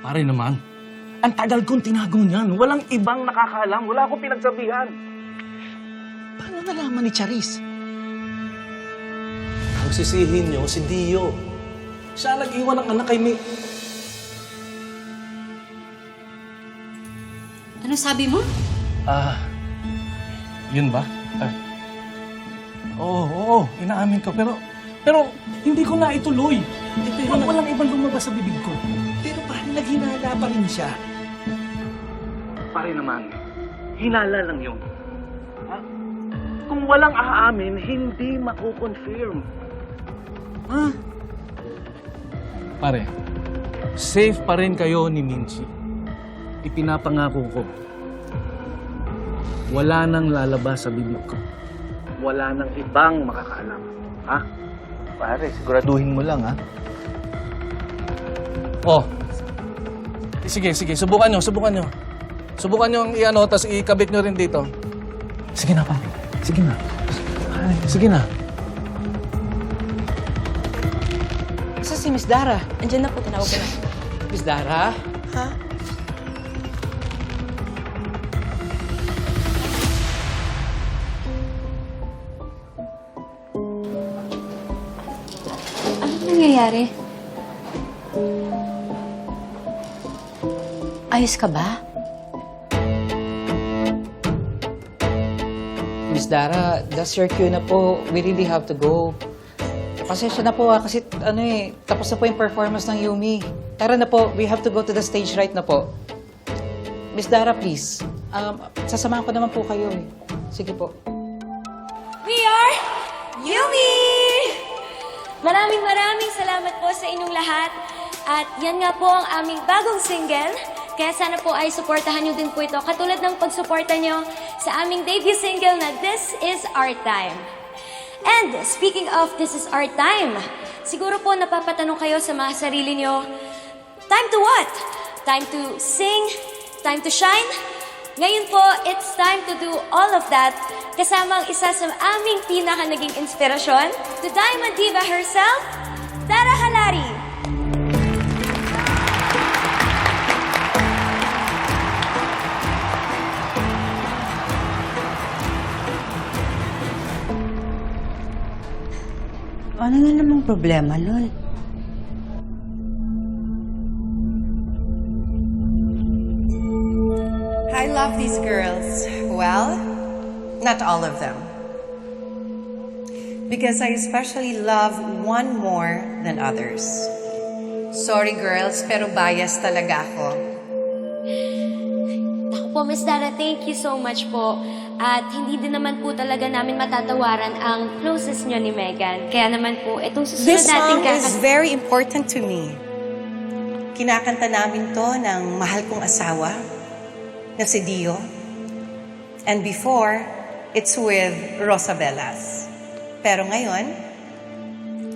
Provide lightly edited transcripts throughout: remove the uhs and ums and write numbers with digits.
Pare naman, ang tagal kong tinago niyan. Walang ibang nakakaalam. Wala akong pinagsabihan. Paano nalaman ni Charis? Ang sisihin niyo, si Dio. Siya nag-iwan ng anak kay May. Ano sabi mo? Yun ba? Oo, inaamin ko. Pero hindi ko na ituloy. Walang ibang lumabas sa bibig ko. Pero paano naghinala pa rin siya? Pare naman, hinala lang yun. Ha? Kung walang aamin, hindi mako-confirm. Ha? Pare, safe pa rin kayo ni Minchi. Ipinapangako ko. Wala nang lalabas sa bibig ko. Wala nang ibang makakaalam. Ha? Pare, siguraduhin mo lang, ha? Oh. Sige, subukan nyo. Subukan nyo ang i-ano, tapos ikabit nyo rin dito. Sige na, pare. Sige na. Ay, sige na. Isa si Miss Dara. Andiyan na po, tinawag ko na. Miss Dara? Ha? Anong nangyayari? Ayos ka ba? Miss Dara, that's your cue na po. We really have to go. Pasensya na po kasi tapos na po yung performance ng Yumi. Tara na po, we have to go to the stage right na po. Miss Dara, please. Sasamahan ko naman po kayo eh. Sige po. We are Yumi! Maraming salamat po sa inyong lahat. At yan nga po ang aming bagong single. Kaya sana po ay suportahan nyo din po ito. Katulad ng pagsuporta nyo sa aming debut single na This Is Our Time. And speaking of This Is Our Time, siguro po napapatanong kayo sa mga sarili nyo, time to what? Time to sing? Time to shine? Ngayon po, it's time to do all of that kasama ang isa sa aming pinaka naging inspirasyon, the Diamond Diva herself, Tara Halari. Ano na namang problema, Lol? I love these girls. Well, not all of them. Because I especially love one more than others. Sorry girls, pero bias talaga ako. Naku po, Miss Dara, thank you so much po. At hindi din naman po talaga namin matatawaran ang closest nyo ni Megan. Kaya naman po, itong susunod This natin song is very important to me. Kinakanta namin to ng mahal kong asawa na si Dio. And before, it's with Rosabelas. Pero ngayon,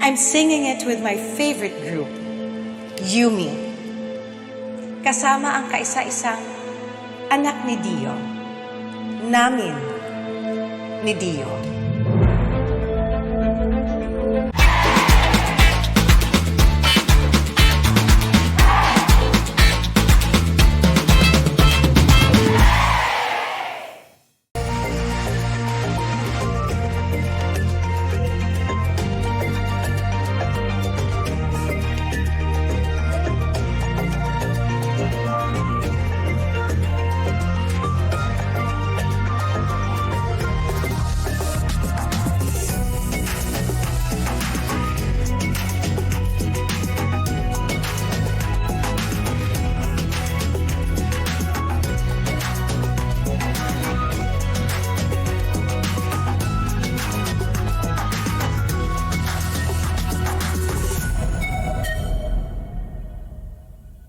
I'm singing it with my favorite group, Yumi. Kasama ang kaisa-isang anak ni Dio. Namin ni Dio.